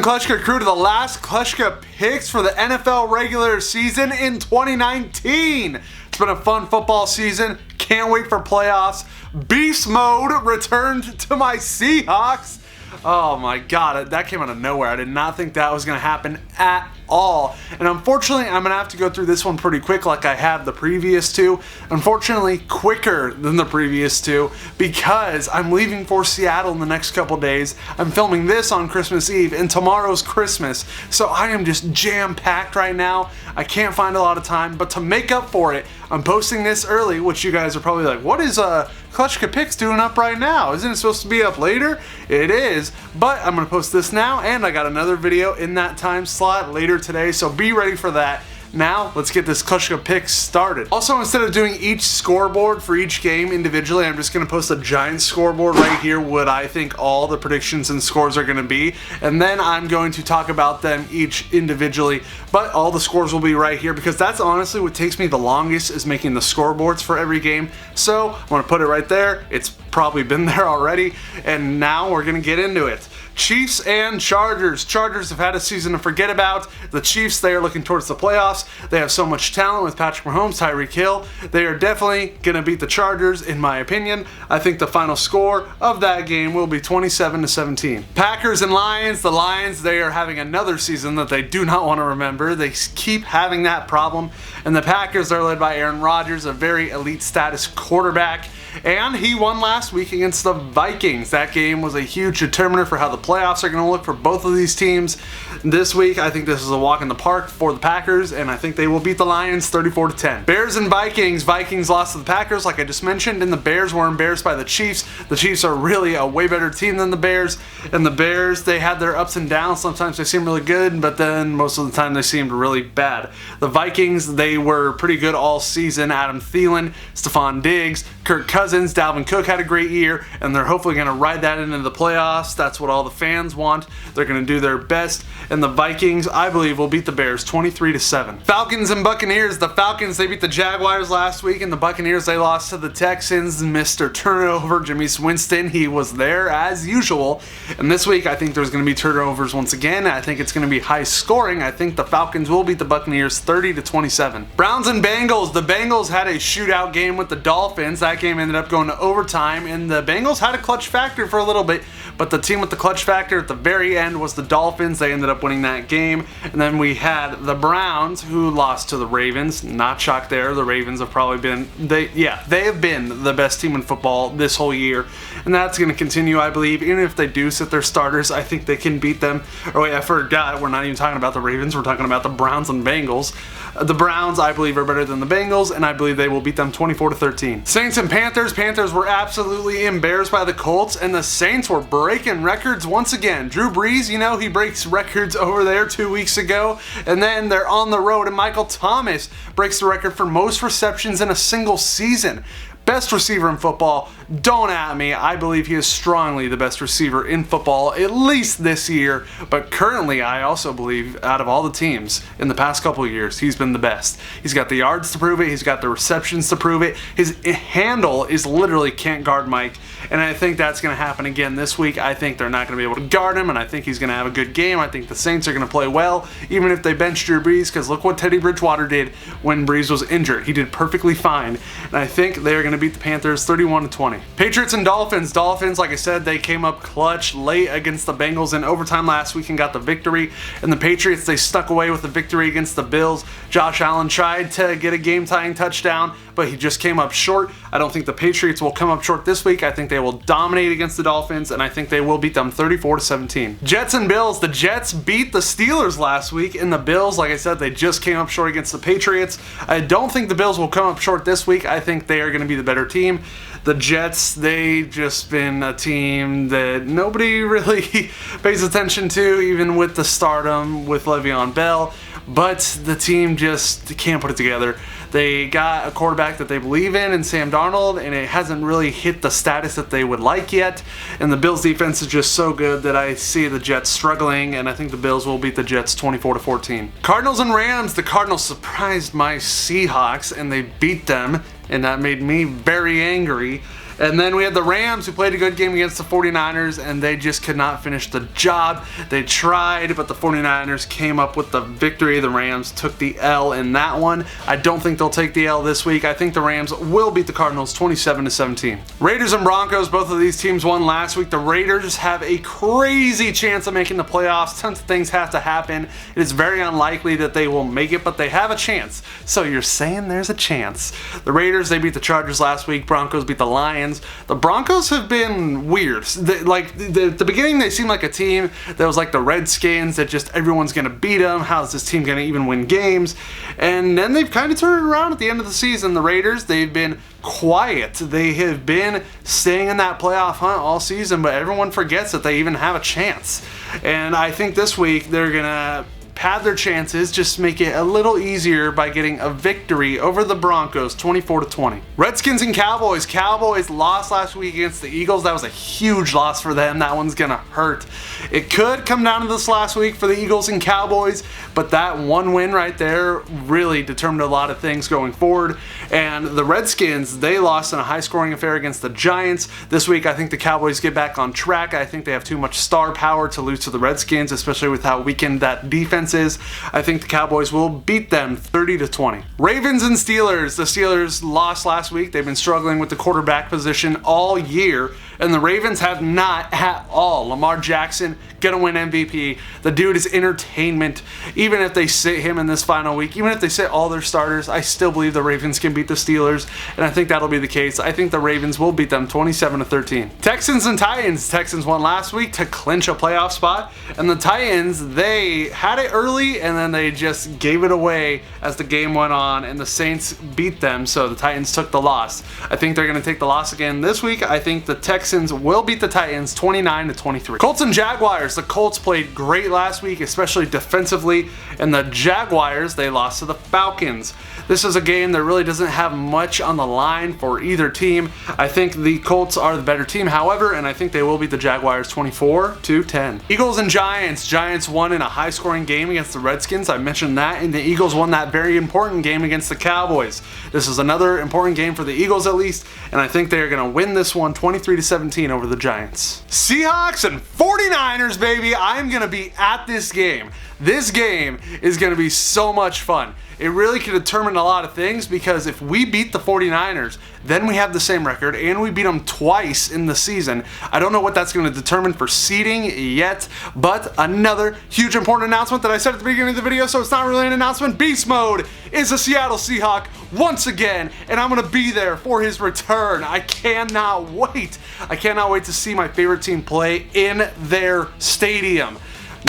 Welcome, Kleschka Crew, to the last Kleschka picks for the NFL regular season in 2019. It's been a fun football season. Can't wait for playoffs. Beast mode returned to my Seahawks. Oh my god, that came out of nowhere. I did not think that was going to happen at all. And unfortunately, I'm going to have to go through this one pretty quick like I have the previous two. Unfortunately, quicker than the previous two because I'm leaving for Seattle in the next couple days. I'm filming this on Christmas Eve and tomorrow's Christmas. So I am just jam-packed right now. I can't find a lot of time, but to make up for it, I'm posting this early, which you guys are probably like, what is Kleschka Picks doing up right now? Isn't it supposed to be up later? It is, but I'm going to post this now, and I got another video in that time slot later today, so be ready for that. Now, let's get this Kleschka Picks started. Also, instead of doing each scoreboard for each game individually, I'm just going to post a giant scoreboard right here, what I think all the predictions and scores are going to be, and then I'm going to talk about them each individually, but all the scores will be right here because that's honestly what takes me the longest is making the scoreboards for every game. So, I'm going to put it right there. It's probably been there already, and now we're going to get into it. Chiefs and Chargers. Chargers have had a season to forget about. The Chiefs, they are looking towards the playoffs. They have so much talent with Patrick Mahomes, Tyreek Hill. They are definitely going to beat the Chargers, in my opinion. I think the final score of that game will be 27-17. Packers and Lions. The Lions, they are having another season that they do not want to remember. They keep having that problem. And the Packers are led by Aaron Rodgers, a very elite status quarterback. And he won last week against the Vikings. That game was a huge determiner for how the playoffs are going to look for both of these teams. This week, I think this is a walk in the park for the Packers, and I think they will beat the Lions 34-10. Bears and Vikings. Vikings lost to the Packers, like I just mentioned, and the Bears were embarrassed by the Chiefs. The Chiefs are really a way better team than the Bears, and the Bears, they had their ups and downs. Sometimes they seem really good, but then most of the time they seemed really bad. The Vikings, they were pretty good all season. Adam Thielen, Stephon Diggs, Kirk Cousins, Dalvin Cook had a great year, and they're hopefully going to ride that into the playoffs. That's what all the fans want. They're going to do their best, and the Vikings, I believe, will beat the Bears 23-7. Falcons and Buccaneers. The Falcons, they beat the Jaguars last week, and the Buccaneers, they lost to the Texans. Mr. Turnover, Jameis Winston, he was there as usual, and this week I think there's going to be turnovers once again. I think it's going to be high scoring. I think the Falcons will beat the Buccaneers 30-27. Browns and Bengals. The Bengals had a shootout game with the Dolphins. That game ended up going to overtime, and the Bengals had a clutch factor for a little bit, but the team with the clutch factor at the very end was the Dolphins. They ended up winning that game. And then we had the Browns, who lost to the Ravens. Not shocked there. The Ravens have probably been, they have been the best team in football this whole year, and that's going to continue, I believe. Even if they do sit their starters, I think they can beat them. Oh wait, I forgot, we're not even talking about the Ravens, we're talking about the Browns and Bengals. The Browns, I believe, are better than the Bengals, and I believe they will beat them 24-13. Saints and Panthers. Panthers were absolutely embarrassed by the Colts, and the Saints were breaking records once again. Drew Brees, you know, he breaks records over there 2 weeks ago, and then they're on the road, and Michael Thomas breaks the record for most receptions in a single season. Best receiver in football, don't at me. I believe he is strongly the best receiver in football, at least this year. But currently, I also believe out of all the teams in the past couple of years, he's been the best. He's got the yards to prove it. He's got the receptions to prove it. His handle is literally can't guard Mike. And I think that's going to happen again this week. I think they're not going to be able to guard him, and I think he's going to have a good game. I think the Saints are going to play well, even if they bench Drew Brees, because look what Teddy Bridgewater did when Brees was injured. He did perfectly fine. And I think they're going to beat the Panthers 31-20. Patriots and Dolphins. Dolphins, like I said, they came up clutch late against the Bengals in overtime last week and got the victory. And the Patriots, they stuck away with the victory against the Bills. Josh Allen tried to get a game-tying touchdown, but he just came up short. I don't think the Patriots will come up short this week. I think they will dominate against the Dolphins, and I think they will beat them 34-17. Jets and Bills. The Jets beat the Steelers last week, and the Bills, like I said, they just came up short against the Patriots. I don't think the Bills will come up short this week. I think they are going to be the better team. The Jets, they just been a team that nobody really pays attention to, even with the stardom with Le'Veon Bell. But the team just can't put it together. They got a quarterback that they believe in Sam Darnold, and it hasn't really hit the status that they would like yet. And the Bills' defense is just so good that I see the Jets struggling, and I think the Bills will beat the Jets 24-14. Cardinals and Rams. The Cardinals surprised my Seahawks, and they beat them, and that made me very angry. And then we had the Rams, who played a good game against the 49ers, and they just could not finish the job. They tried, but the 49ers came up with the victory. The Rams took the L in that one. I don't think they'll take the L this week. I think the Rams will beat the Cardinals 27-17. Raiders and Broncos, both of these teams won last week. The Raiders have a crazy chance of making the playoffs. Tons of things have to happen. It is very unlikely that they will make it, but they have a chance. So you're saying there's a chance. The Raiders, they beat the Chargers last week. Broncos beat the Lions. The Broncos have been weird. At the beginning, they seemed like a team that was like the Redskins, that just everyone's going to beat them. How's this team going to even win games? And then they've kind of turned it around at the end of the season. The Raiders, they've been quiet. They have been staying in that playoff hunt all season, but everyone forgets that they even have a chance. And I think this week they're going to pad their chances, just make it a little easier by getting a victory over the Broncos 24-20. Redskins and Cowboys. Cowboys lost last week against the Eagles. That was a huge loss for them. That one's gonna hurt. It could come down to this last week for the Eagles and Cowboys, but that one win right there really determined a lot of things going forward. And the Redskins, they lost in a high-scoring affair against the Giants. This week, I think the Cowboys get back on track. I think they have too much star power to lose to the Redskins, especially with how weakened that defense is. I think the Cowboys will beat them 30-20. Ravens and Steelers. The Steelers lost last week. They've been struggling with the quarterback position all year, and the Ravens have not at all. Lamar Jackson gonna win MVP. The dude is entertainment. Even if they sit him in this final week, even if they sit all their starters, I still believe the Ravens can beat the Steelers, and I think that'll be the case. I think the Ravens will beat them 27-13. Texans and Titans. Texans won last week to clinch a playoff spot, and the Titans, they had it early, and then they just gave it away as the game went on, and the Saints beat them, so the Titans took the loss. I think they're gonna take the loss again this week. I think the Texans will beat the Titans 29-23. Colts and Jaguars. The Colts played great last week, especially defensively, and the Jaguars, they lost to the Falcons. This is a game that really doesn't have much on the line for either team. I think the Colts are the better team, however, and I think they will beat the Jaguars 24-10. Eagles and Giants. Giants won in a high-scoring game against the Redskins. I mentioned that, and the Eagles won that very important game against the Cowboys. This is another important game for the Eagles at least, and I think they're going to win this one 23-17 over the Giants. Seahawks and 49ers, baby. I'm going to be at this game. This game is going to be so much fun. It really could determine a lot of things, because if we beat the 49ers, then we have the same record, and we beat them twice in the season. I don't know what that's going to determine for seeding yet, but another huge important announcement that I said at the beginning of the video, so it's not really an announcement. Beast Mode is a Seattle Seahawk once again, and I'm going to be there for his return. I cannot wait. I cannot wait to see my favorite team play in their stadium.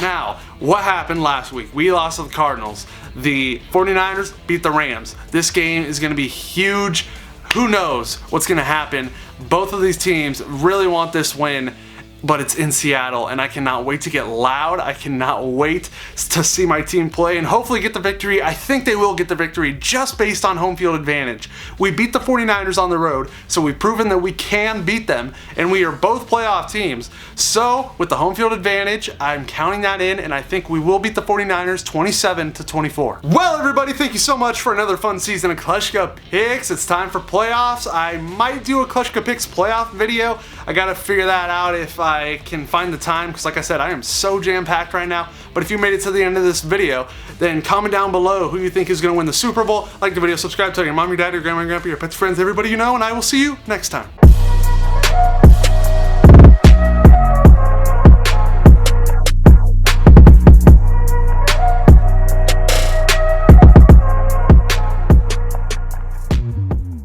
Now, what happened last week? We lost to the Cardinals. The 49ers beat the Rams. This game is going to be huge. Who knows what's going to happen? Both of these teams really want this win, but it's in Seattle, and I cannot wait to get loud. I cannot wait to see my team play and hopefully get the victory. I think they will get the victory just based on home field advantage. We beat the 49ers on the road, so we've proven that we can beat them, and we are both playoff teams. So with the home field advantage, I'm counting that in, and I think we will beat the 49ers 27-24. Well, everybody, thank you so much for another fun season of Kleschka Picks. It's time for playoffs. I might do a Kleschka Picks playoff video. I gotta figure that out if I can find the time, because like I said, I am so jam-packed right now. But if you made it to the end of this video, then comment down below who you think is going to win the Super Bowl. Like the video, subscribe, tell your mom, your dad, your grandma, your grandpa, your pets, friends, everybody you know, and I will see you next time.